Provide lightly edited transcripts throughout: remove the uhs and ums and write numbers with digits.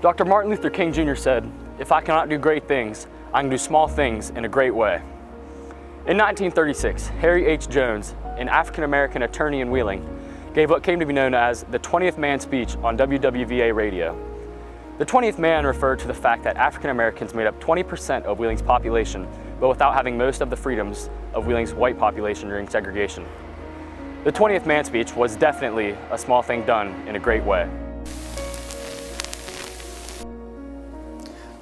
Dr. Martin Luther King Jr. said, "If I cannot do great things, I can do small things in a great way." In 1936, Harry H. Jones, an African-American attorney in Wheeling, gave what came to be known as the 20th Man speech on WWVA radio. The 20th Man referred to the fact that African-Americans made up 20% of Wheeling's population, but without having most of the freedoms of Wheeling's white population during segregation. The 20th Man speech was definitely a small thing done in a great way.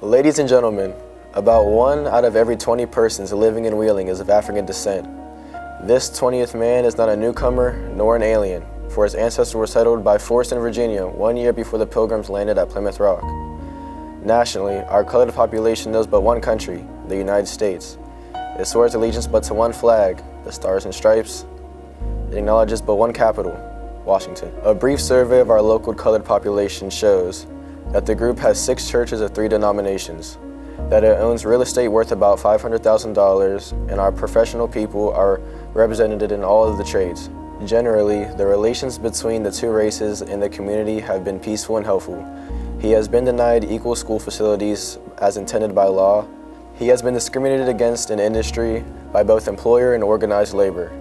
Ladies and gentlemen, about 1 out of every 20 persons living in Wheeling is of African descent. This 20th man is not a newcomer nor an alien, for his ancestors were settled by force in Virginia 1 year before the Pilgrims landed at Plymouth Rock. Nationally, our colored population knows but one country, the United States. It swears allegiance but to one flag, the Stars and Stripes. It acknowledges but one capital, Washington. A brief survey of our local colored population shows that the group has 6 churches of 3 denominations, that it owns real estate worth about $500,000, and our professional people are represented in all of the trades. Generally, the relations between the 2 races in the community have been peaceful and helpful. He has been denied equal school facilities as intended by law. He has been discriminated against in industry by both employer and organized labor.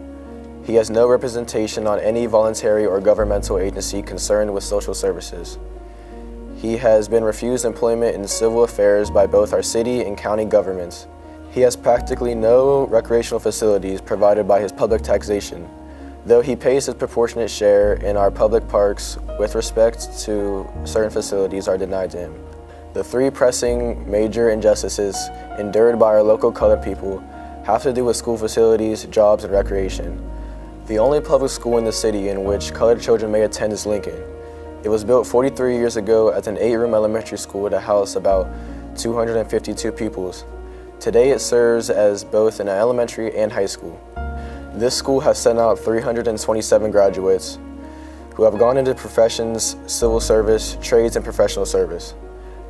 He has no representation on any voluntary or governmental agency concerned with social services. He has been refused employment in civil affairs by both our city and county governments. He has practically no recreational facilities provided by his public taxation, though he pays his proportionate share in our public parks with respect to certain facilities are denied to him. The 3 pressing major injustices endured by our local colored people have to do with school facilities, jobs, and recreation. The only public school in the city in which colored children may attend is Lincoln. It was built 43 years ago as an 8-room elementary school to house about 252 pupils. Today it serves as both an elementary and high school. This school has sent out 327 graduates who have gone into professions, civil service, trades, and professional service.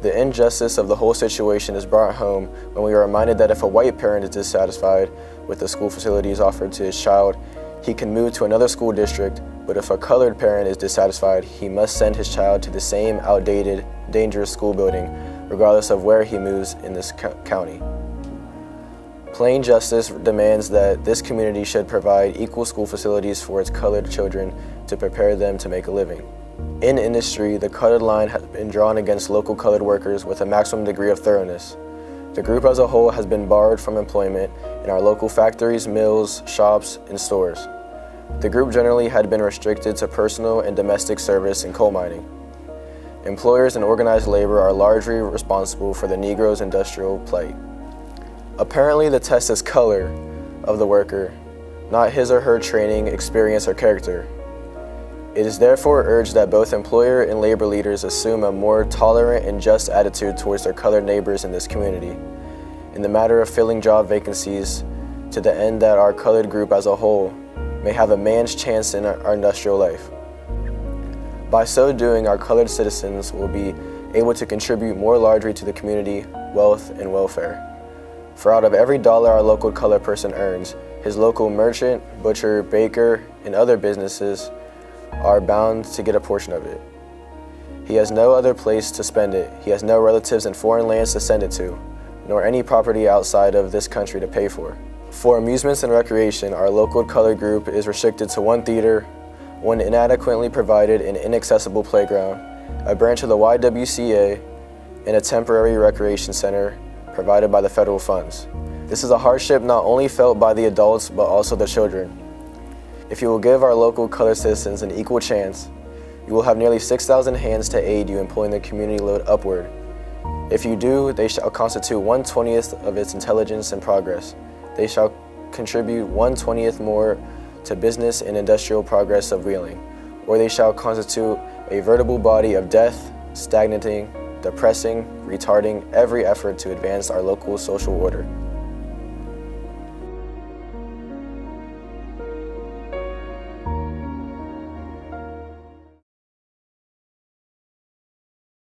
The injustice of the whole situation is brought home when we are reminded that if a white parent is dissatisfied with the school facilities offered to his child, he can move to another school district, but if a colored parent is dissatisfied, he must send his child to the same outdated, dangerous school building, regardless of where he moves in this county. Plain justice demands that this community should provide equal school facilities for its colored children to prepare them to make a living. In industry, the colored line has been drawn against local colored workers with a maximum degree of thoroughness. The group as a whole has been barred from employment in our local factories, mills, shops, and stores. The group generally had been restricted to personal and domestic service and coal mining. Employers and organized labor are largely responsible for the Negro's industrial plight. Apparently, the test is color of the worker, not his or her training, experience, or character. It is therefore urged that both employer and labor leaders assume a more tolerant and just attitude towards their colored neighbors in this community, in the matter of filling job vacancies, to the end that our colored group as a whole may have a man's chance in our industrial life. By so doing, our colored citizens will be able to contribute more largely to the community, wealth, and welfare. For out of every dollar our local colored person earns, his local merchant, butcher, baker, and other businesses are bound to get a portion of it. He has no other place to spend it. He has no relatives in foreign lands to send it to, nor any property outside of this country to pay for. For amusements and recreation, our local colored group is restricted to 1 theater, 1 inadequately provided and inaccessible playground, a branch of the YWCA, and a temporary recreation center provided by the federal funds. This is a hardship not only felt by the adults, but also the children. If you will give our local colored citizens an equal chance, you will have nearly 6,000 hands to aid you in pulling the community load upward. If you do, they shall constitute 1/20th of its intelligence and progress. They shall contribute 1/20th more to business and industrial progress of Wheeling, or they shall constitute a veritable body of death, stagnating, depressing, retarding every effort to advance our local social order.